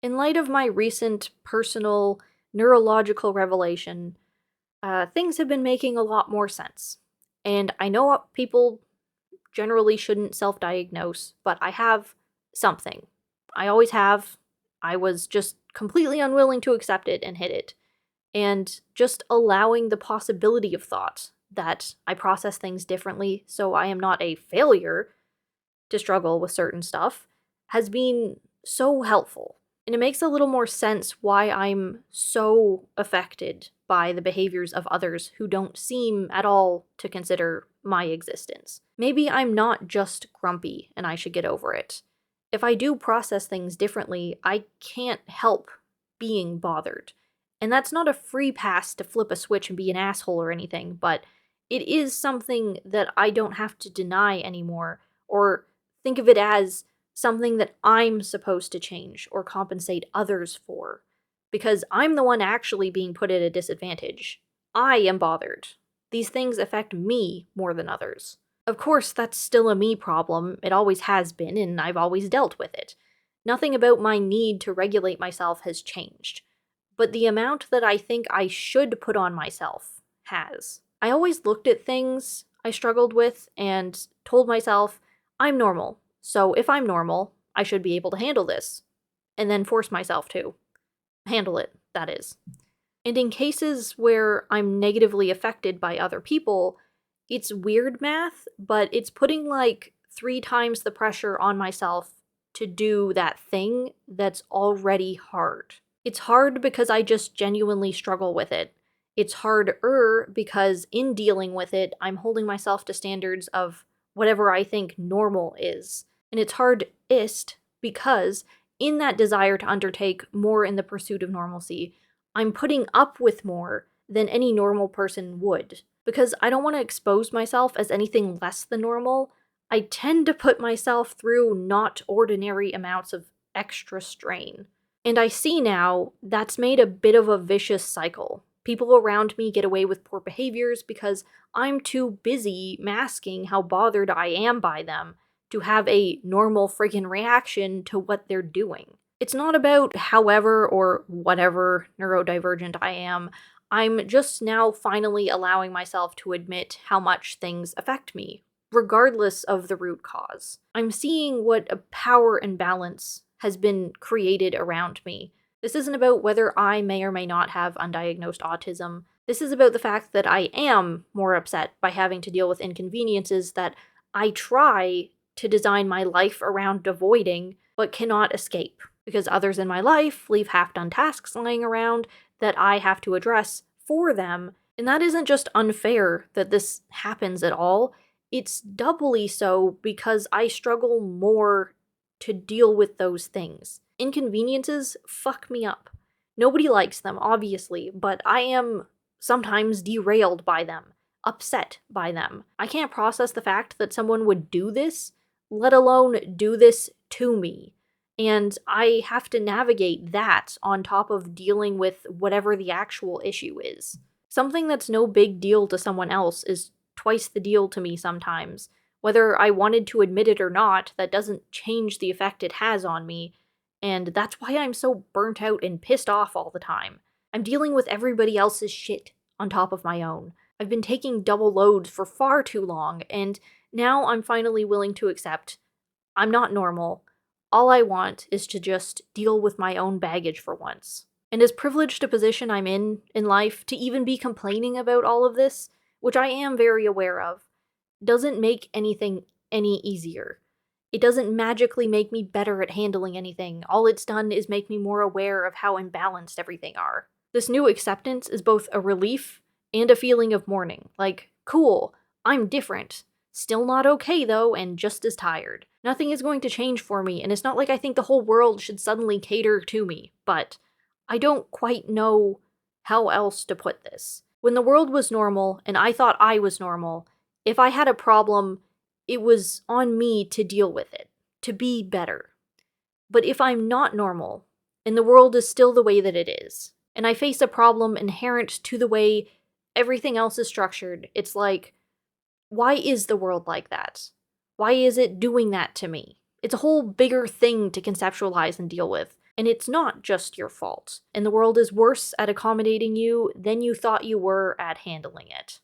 In light of my recent personal neurological revelation, things have been making a lot more sense. And I know people generally shouldn't self diagnose, but I have something. I always have. I was just completely unwilling to accept it and hid it. And just allowing the possibility of thought that I process things differently so I am not a failure to struggle with certain stuff has been so helpful. And it makes a little more sense why I'm so affected by the behaviors of others who don't seem at all to consider my existence. Maybe I'm not just grumpy and I should get over it. If I do process things differently, I can't help being bothered. And that's not a free pass to flip a switch and be an asshole or anything, but it is something that I don't have to deny anymore or think of it as something that I'm supposed to change or compensate others for. Because I'm the one actually being put at a disadvantage. I am bothered. These things affect me more than others. Of course, that's still a me problem. It always has been, and I've always dealt with it. Nothing about my need to regulate myself has changed. But the amount that I think I should put on myself has. I always looked at things I struggled with and told myself, I'm normal. So if I'm normal, I should be able to handle this. And then force myself to. Handle it, that is. And in cases where I'm negatively affected by other people, it's weird math, but it's putting like 3 times the pressure on myself to do that thing that's already hard. It's hard because I just genuinely struggle with it. It's harder because in dealing with it, I'm holding myself to standards of whatever I think normal is. And it's hardest because in that desire to undertake more in the pursuit of normalcy, I'm putting up with more than any normal person would. Because I don't want to expose myself as anything less than normal, I tend to put myself through not ordinary amounts of extra strain. And I see now that's made a bit of a vicious cycle. People around me get away with poor behaviors because I'm too busy masking how bothered I am by them to have a normal friggin' reaction to what they're doing. It's not about however or whatever neurodivergent I am. I'm just now finally allowing myself to admit how much things affect me, regardless of the root cause. I'm seeing what a power imbalance has been created around me. This isn't about whether I may or may not have undiagnosed autism. This is about the fact that I am more upset by having to deal with inconveniences that I try to design my life around avoiding, but cannot escape. Because others in my life leave half-done tasks lying around that I have to address for them. And that isn't just unfair that this happens at all. It's doubly so because I struggle more to deal with those things. Inconveniences fuck me up. Nobody likes them, obviously, but I am sometimes derailed by them, upset by them. I can't process the fact that someone would do this, let alone do this to me. And I have to navigate that on top of dealing with whatever the actual issue is. Something that's no big deal to someone else is twice the deal to me sometimes. Whether I wanted to admit it or not, that doesn't change the effect it has on me, and that's why I'm so burnt out and pissed off all the time. I'm dealing with everybody else's shit on top of my own. I've been taking double loads for far too long, and now I'm finally willing to accept I'm not normal. All I want is to just deal with my own baggage for once. And as privileged a position I'm in life, to even be complaining about all of this, which I am very aware of, doesn't make anything any easier. It doesn't magically make me better at handling anything. All it's done is make me more aware of how imbalanced everything are. This new acceptance is both a relief and a feeling of mourning. Like, cool, I'm different. Still not okay though, and just as tired. Nothing is going to change for me, and it's not like I think the whole world should suddenly cater to me, but I don't quite know how else to put this. When the world was normal, and I thought I was normal, if I had a problem, it was on me to deal with it, to be better. But if I'm not normal, and the world is still the way that it is, and I face a problem inherent to the way everything else is structured, it's like, why is the world like that? Why is it doing that to me? It's a whole bigger thing to conceptualize and deal with, And it's not just your fault, and the world is worse at accommodating you than you thought you were at handling it.